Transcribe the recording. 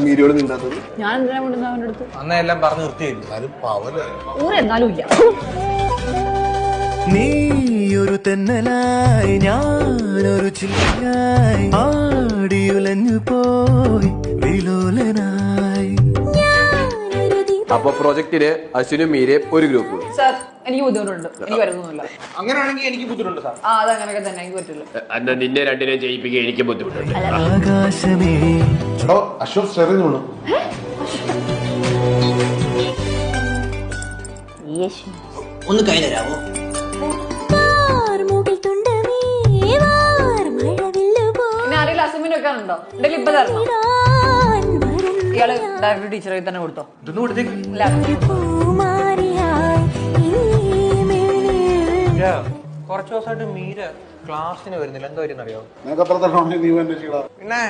മീരിയോട് നിന്നാത്തത് ഞാൻ എന്തിനാ കൊണ്ടുവന്ന അവന്റെ അടുത്ത് അന്നെല്ലാം പറഞ്ഞു നിർത്തിയായിരുന്നു എന്നാലും ഇല്ല. നീയൊരു തെന്നലായി ഞാനൊരു ചില്ലയായി ആടിയുലഞ്ഞു പോയി വിലോലനായി. അപ്പൊ പ്രൊജക്ടിന് അശ്വിനും മീരയും ഒരു ഗ്രൂപ്പ്. സാർ എനിക്ക് ബുദ്ധിമുട്ടുണ്ട്, എനിക്ക് വരുന്നൊന്നുമില്ല. അങ്ങനെയാണെങ്കിൽ എനിക്ക് ബുദ്ധിമുട്ടുണ്ട് സാർ. ആ അതങ്ങനെയൊക്കെ തന്നെ, എനിക്ക് പറ്റില്ല. എന്നാ നിന്നെ രണ്ടിനെയും ജയിപ്പിക്കാൻ എനിക്ക് ബുദ്ധിമുട്ടുണ്ട്. ആകാശമേ അശ്വത് സ്റ്റെറിങ് വീണു. ഒന്ന് കൈ തരാമോ? പിന്നെ ആരെങ്കിലും അസൈൻമെന്റ് വെക്കാനുണ്ടോ? ഉണ്ടെങ്കിൽ ഇപ്പൊ തരണം. ഇയാള് ഡയറക്ടർ ടീച്ചറെ തന്നെ കൊടുത്തോ? ഇതൊന്നും കൊടുത്തേക്ക്. കുറച്ചു ദിവസമായിട്ട് മീര ക്ലാസ്സിന് വരുന്നില്ല, എന്തോ അറിയോ? നിനക്ക് അത്ര തരണോ നീ തന്നെ ചെയ്യടാ. പിന്നെ